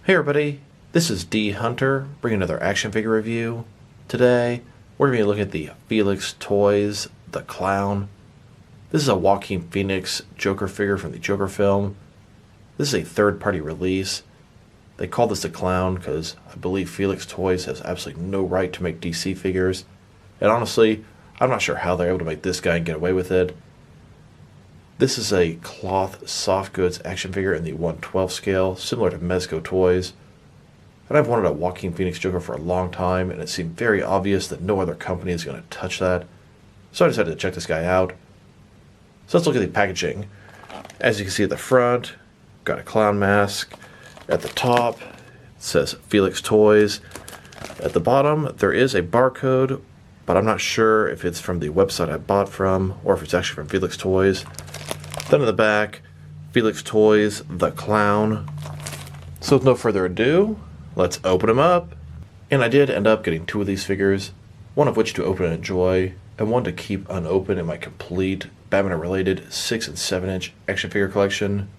Hey everybody, this is D Hunter, bringing another action figure review. Today, we're going to be looking at the Filix Toys The Clown. This is a Joaquin Phoenix Joker figure from the Joker film. This is a third-party release. They call this The Clown because I believe Filix Toys has absolutely no right to make DC figures. And honestly, I'm not sure how they're able to make this guy and get away with it. This is a cloth soft goods action figure in the 1/12 scale, similar to Mezco toys. And I've wanted a Joaquin Phoenix Joker for a long time, and it seemed very obvious that no other company is going to touch that. So I decided to check this guy out. So let's look at the packaging. As you can see at the front, got a clown mask. At the top, it says Filix Toys. At the bottom, there is a barcode, but I'm not sure if it's from the website I bought from or if it's actually from Filix Toys. Then in the back, Filix Toys The Clown. So with no further ado, let's open them up. And I did end up getting two of these figures, one of which to open and enjoy, and one to keep unopened in my complete Batman-related 6 and 7 inch action figure collection.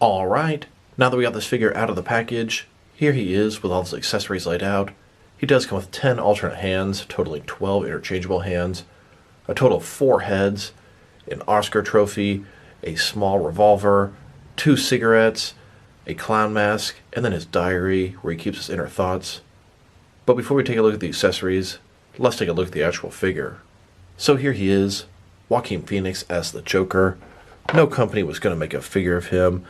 Alright, now that we got this figure out of the package, here he is with all his accessories laid out. He does come with 10 alternate hands, totaling 12 interchangeable hands, a total of 4 heads, an Oscar trophy, a small revolver, 2 cigarettes, a clown mask, and then his diary where he keeps his inner thoughts. But before we take a look at the accessories, let's take a look at the actual figure. So here he is, Joaquin Phoenix as the Joker. No company was going to make a figure of him,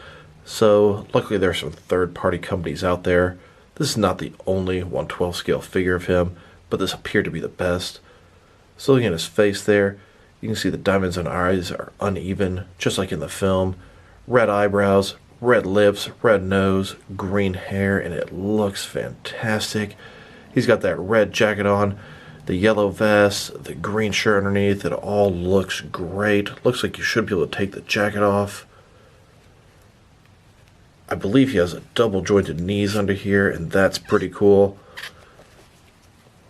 so luckily there are some third-party companies out there. This is not the only 1/12 scale figure of him, but this appeared to be the best. So looking at his face there, you can see the diamonds and eyes are uneven, just like in the film. Red eyebrows, red lips, red nose, green hair, and it looks fantastic. He's got that red jacket on, the yellow vest, the green shirt underneath. It all looks great. Looks like you should be able to take the jacket off. I believe he has a double jointed knees under here, and that's pretty cool.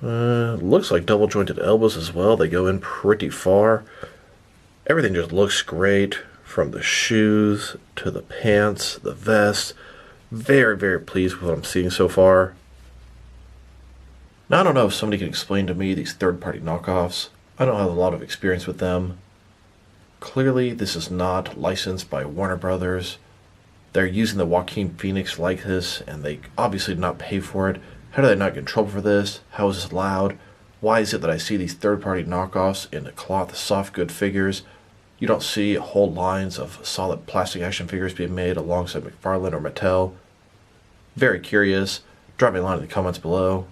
Looks like double jointed elbows as well. They go in pretty far. Everything just looks great, from the shoes to the pants, the vest. Very, very pleased with what I'm seeing so far. Now I don't know if somebody can explain to me these third-party knockoffs. I don't have a lot of experience with them. Clearly this is not licensed by Warner Brothers. They're using the Joaquin Phoenix likeness, and they obviously did not pay for it. How do they not get in trouble for this? How is this allowed? Why is it that I see these third-party knockoffs in the cloth soft good figures? You don't see whole lines of solid plastic action figures being made alongside McFarlane or Mattel. Very curious. Drop me a line in the comments below.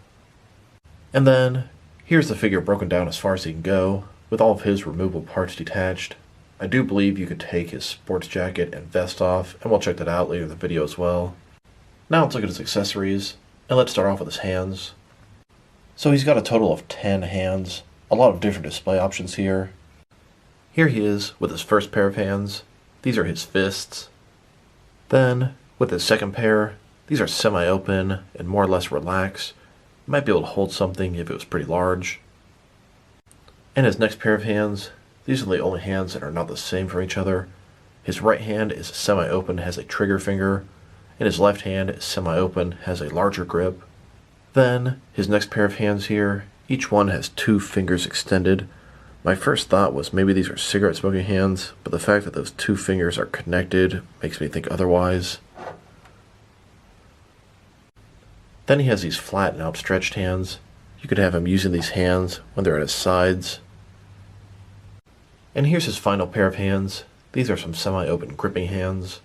And then, here's the figure broken down as far as he can go, with all of his removable parts detached. I do believe you could take his sports jacket and vest off, and we'll check that out later in the video as well. Now let's look at his accessories, and let's start off with his hands. So he's got a total of 10 hands, a lot of different display options here. Here he is with his first pair of hands. These are his fists. Then, with his second pair, these are semi-open and more or less relaxed. You might be able to hold something if it was pretty large. And his next pair of hands, these are the only hands that are not the same from each other. His right hand is semi-open, has a trigger finger, and his left hand is semi-open, has a larger grip. Then, his next pair of hands here, each one has 2 fingers extended. My first thought was maybe these are cigarette smoking hands, but the fact that those 2 fingers are connected makes me think otherwise. Then he has these flat and outstretched hands. You could have him using these hands when they're at his sides. And here's his final pair of hands. These are some semi-open gripping hands.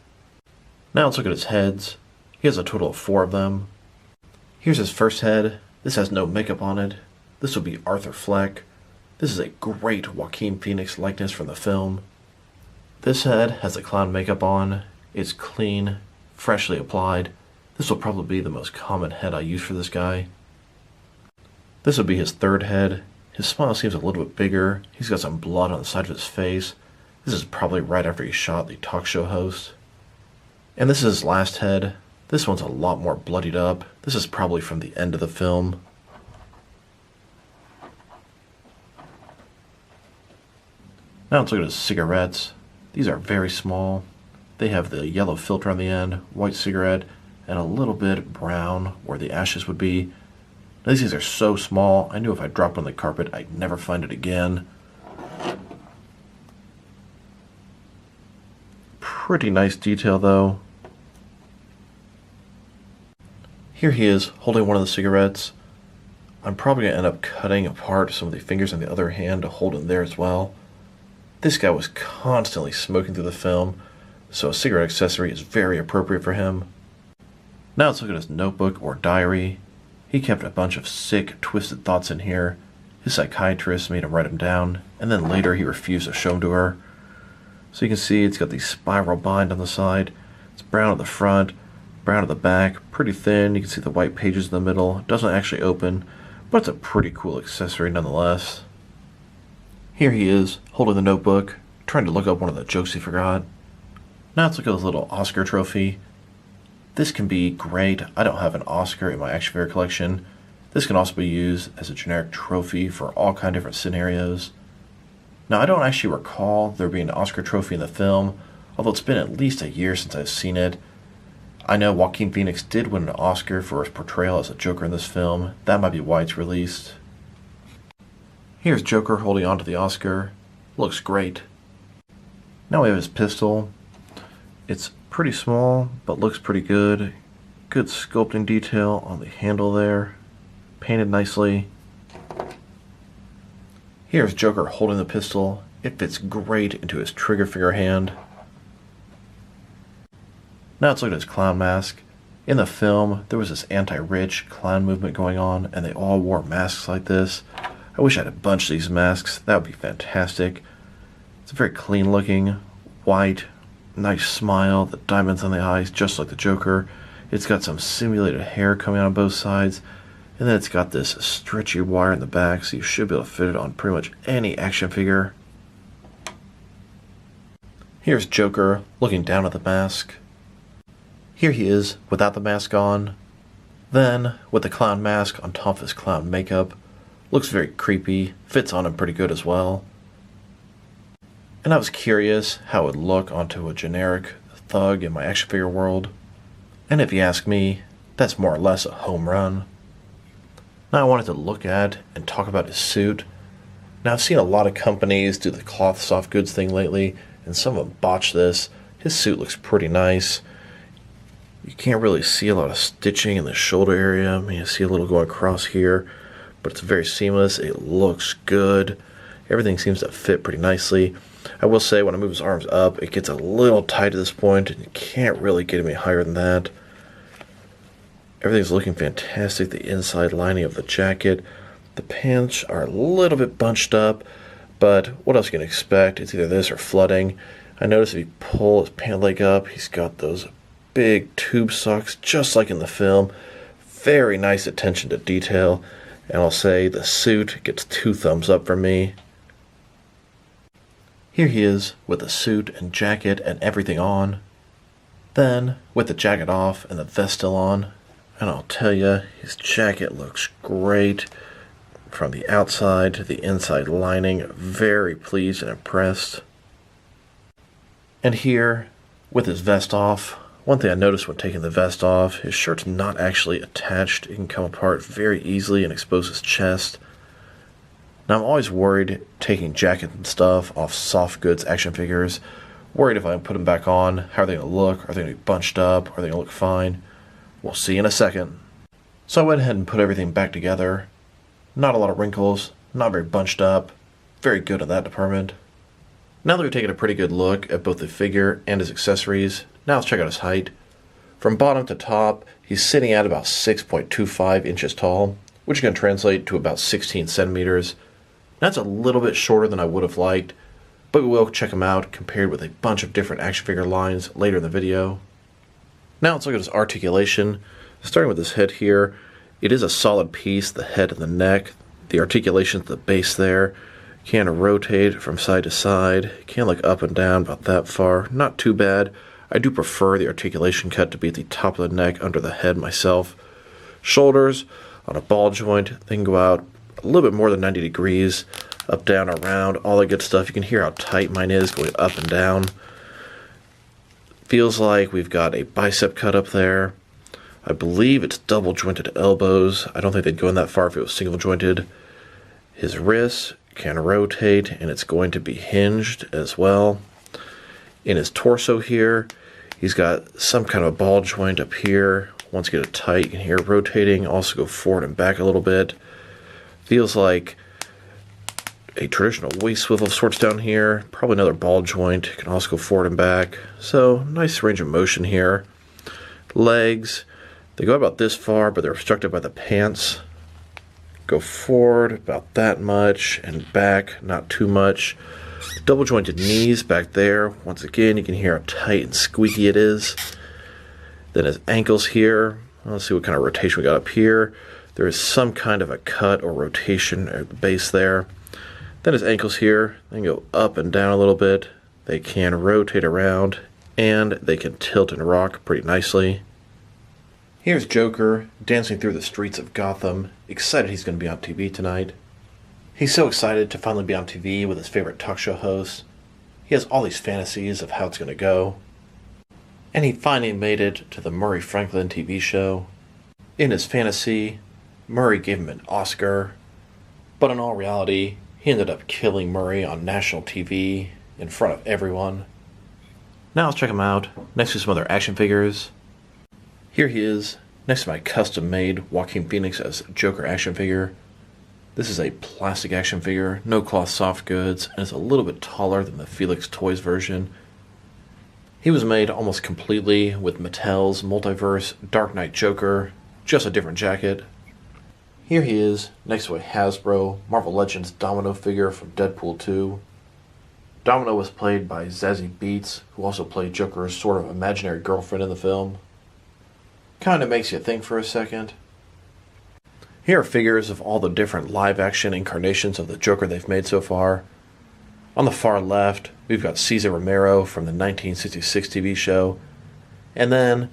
Now let's look at his heads. He has a total of 4 of them. Here's his first head. This has no makeup on it. This would be Arthur Fleck. This is a great Joaquin Phoenix likeness from the film. This head has the clown makeup on. It's clean, freshly applied. This will probably be the most common head I use for this guy. This would be his third head. His smile seems a little bit bigger. He's got some blood on the side of his face. This is probably right after he shot the talk show host. And this is his last head. This one's a lot more bloodied up. This is probably from the end of the film. Now let's look at his cigarettes. These are very small. They have the yellow filter on the end, white cigarette, and a little bit brown where the ashes would be. Now, these things are so small, I knew if I dropped on the carpet, I'd never find it again. Pretty nice detail, though. Here he is, holding one of the cigarettes. I'm probably going to end up cutting apart some of the fingers on the other hand to hold it there as well. This guy was constantly smoking through the film, so a cigarette accessory is very appropriate for him. Now let's look at his notebook or diary. He kept a bunch of sick, twisted thoughts in here. His psychiatrist made him write them down, and then later he refused to show them to her. So you can see it's got the spiral bind on the side. It's brown at the front, brown at the back, pretty thin. You can see the white pages in the middle. It doesn't actually open, but it's a pretty cool accessory nonetheless. Here he is, holding the notebook, trying to look up one of the jokes he forgot. Now let's look at this little Oscar trophy. This can be great. I don't have an Oscar in my action figure collection. This can also be used as a generic trophy for all kinds of different scenarios. Now, I don't actually recall there being an Oscar trophy in the film, although it's been at least a year since I've seen it. I know Joaquin Phoenix did win an Oscar for his portrayal as a Joker in this film. That might be why it's released. Here's Joker holding onto the Oscar. Looks great. Now we have his pistol. It's pretty small, but looks pretty good. Good sculpting detail on the handle there. Painted nicely. Here's Joker holding the pistol. It fits great into his trigger finger hand. Now let's look at his clown mask. In the film, there was this anti-rich clown movement going on, and they all wore masks like this. I wish I had a bunch of these masks. That would be fantastic. It's very clean looking, white, nice smile, the diamonds on the eyes, just like the Joker. It's got some simulated hair coming out on both sides. And then it's got this stretchy wire in the back, so you should be able to fit it on pretty much any action figure. Here's Joker looking down at the mask. Here he is without the mask on. Then, with the clown mask on top of his clown makeup. Looks very creepy, fits on him pretty good as well. And I was curious how it would look onto a generic thug in my action figure world. And if you ask me, that's more or less a home run. Now I wanted to look at and talk about his suit. Now I've seen a lot of companies do the cloth soft goods thing lately, and some of them botch this. His suit looks pretty nice. You can't really see a lot of stitching in the shoulder area. I mean, you see a little going across here, but it's very seamless. It looks good. Everything seems to fit pretty nicely. I will say when I move his arms up, it gets a little tight at this point, and you can't really get any higher than that. Everything's looking fantastic. The inside lining of the jacket. The pants are a little bit bunched up, but what else can you expect? It's either this or flooding. I noticed if you pull his pant leg up, he's got those big tube socks, just like in the film. Very nice attention to detail. And I'll say the suit gets 2 thumbs up from me. Here he is with the suit and jacket and everything on. Then, with the jacket off and the vest still on, and I'll tell you, his jacket looks great. From the outside to the inside lining, very pleased and impressed. And here, with his vest off, one thing I noticed when taking the vest off, his shirt's not actually attached. It can come apart very easily and expose his chest. Now I'm always worried taking jackets and stuff off soft goods action figures. Worried if I put them back on, how are they going to look? Are they going to be bunched up? Are they going to look fine? We'll see in a second. So I went ahead and put everything back together. Not a lot of wrinkles, not very bunched up. Very good in that department. Now that we've taken a pretty good look at both the figure and his accessories, now let's check out his height. From bottom to top, he's sitting at about 6.25 inches tall, which can translate to about 16 centimeters. That's a little bit shorter than I would have liked, but we will check him out compared with a bunch of different action figure lines later in the video. Now let's look at his articulation. Starting with his head here, it is a solid piece, the head and the neck. The articulation at the base there. Can rotate from side to side. Can look up and down about that far. Not too bad. I do prefer the articulation cut to be at the top of the neck, under the head myself. Shoulders on a ball joint. They can go out a little bit more than 90 degrees. Up, down, around, all the good stuff. You can hear how tight mine is going up and down. Feels like we've got a bicep cut up there. I believe it's double jointed elbows. I don't think they'd go in that far if it was single jointed. His wrists can rotate, and it's going to be hinged as well. In his torso here, he's got some kind of a ball joint up here. Once you get it tight, you can hear it rotating. Also go forward and back a little bit. Feels like a traditional waist swivel of sorts down here. Probably another ball joint. You can also go forward and back. So, nice range of motion here. Legs, they go about this far, but they're obstructed by the pants. Go forward about that much, and back not too much. Double jointed knees back there. Once again, you can hear how tight and squeaky it is. Then his ankles here. Let's see what kind of rotation we got up here. There is some kind of a cut or rotation at the base there. Then his ankles here, they can go up and down a little bit. They can rotate around, and they can tilt and rock pretty nicely. Here's Joker dancing through the streets of Gotham, excited he's going to be on TV tonight. He's so excited to finally be on TV with his favorite talk show host. He has all these fantasies of how it's going to go. And he finally made it to the Murray Franklin TV show. In his fantasy, Murray gave him an Oscar, but in all reality, he ended up killing Murray on national TV in front of everyone. Now let's check him out, next to some other action figures. Here he is, next to my custom-made Joaquin Phoenix as Joker action figure. This is a plastic action figure, no cloth soft goods, and it's a little bit taller than the Filix Toys version. He was made almost completely with Mattel's Multiverse Dark Knight Joker, just a different jacket. Here he is, next to a Hasbro Marvel Legends Domino figure from Deadpool 2. Domino was played by Zazie Beetz, who also played Joker's sort of imaginary girlfriend in the film. Kinda makes you think for a second. Here are figures of all the different live-action incarnations of the Joker they've made so far. On the far left, we've got Cesar Romero from the 1966 TV show. And then,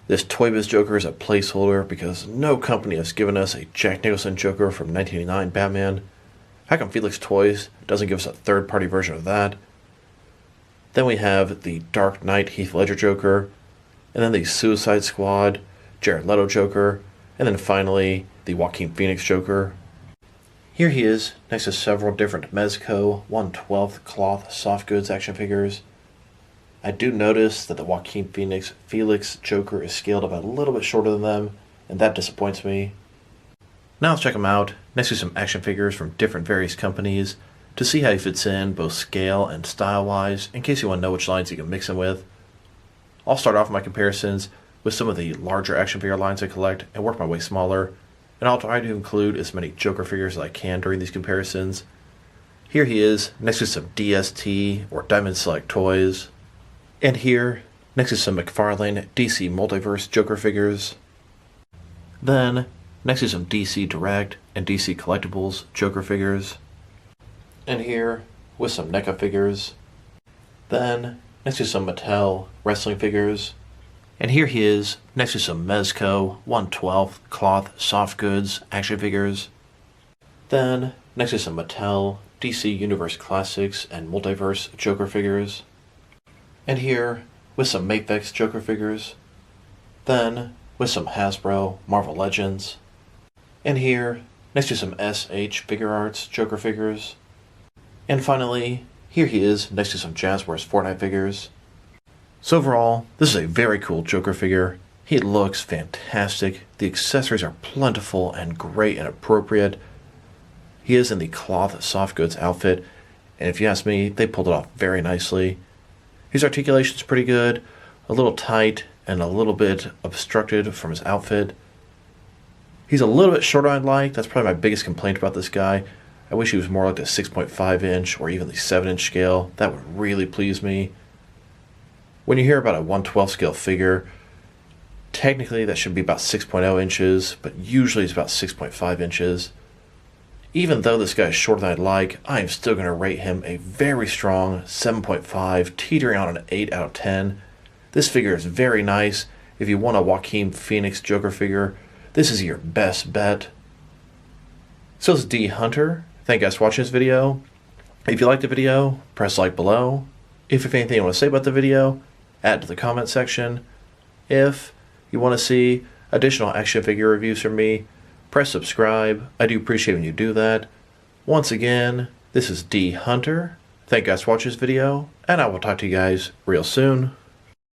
this Toy Biz Joker is a placeholder because no company has given us a Jack Nicholson Joker from 1989 Batman. How come Filix Toys doesn't give us a third-party version of that? Then we have the Dark Knight Heath Ledger Joker, and then the Suicide Squad Jared Leto Joker, and then finally the Joaquin Phoenix Joker. Here he is, next to several different Mezco 1/12 cloth soft goods action figures. I do notice that the Joaquin Phoenix Filix Joker is scaled about a little bit shorter than them, and that disappoints me. Now let's check him out, next to some action figures from different various companies, to see how he fits in both scale and style-wise, in case you want to know which lines you can mix him with. I'll start off my comparisons with some of the larger action figure lines I collect and work my way smaller, and I'll try to include as many Joker figures as I can during these comparisons. Here he is, next to some DST or Diamond Select toys. And here, next to some McFarlane DC Multiverse Joker figures. Then, next to some DC Direct and DC Collectibles Joker figures. And here, with some NECA figures. Then, next to some Mattel wrestling figures. And here he is, next to some Mezco 1/12 cloth soft goods action figures. Then, next to some Mattel DC Universe Classics and Multiverse Joker figures. And here, with some Maplex Joker figures. Then, with some Hasbro Marvel Legends. And here, next to some SH Figure Arts Joker figures. And finally, here he is, next to some Jazzwares Fortnite figures. So overall, this is a very cool Joker figure. He looks fantastic. The accessories are plentiful and great and appropriate. He is in the cloth soft goods outfit, and if you ask me, they pulled it off very nicely. His articulation is pretty good, a little tight and a little bit obstructed from his outfit. He's a little bit shorter than I'd like. That's probably my biggest complaint about this guy. I wish he was more like the 6.5 inch or even the 7 inch scale. That would really please me. When you hear about a 1/12 scale figure, technically that should be about 6.0 inches, but usually it's about 6.5 inches. Even though this guy is shorter than I'd like, I am still going to rate him a very strong 7.5, teetering on an 8 out of 10. This figure is very nice. If you want a Joaquin Phoenix Joker figure, this is your best bet. So this is D Hunter. Thank you guys for watching this video. If you liked the video, press like below. If you have anything you want to say about the video, add it to the comment section. If you want to see additional action figure reviews from me, press subscribe. I do appreciate when you do that. Once again, this is D Hunter. Thank you guys for watching this video, and I will talk to you guys real soon.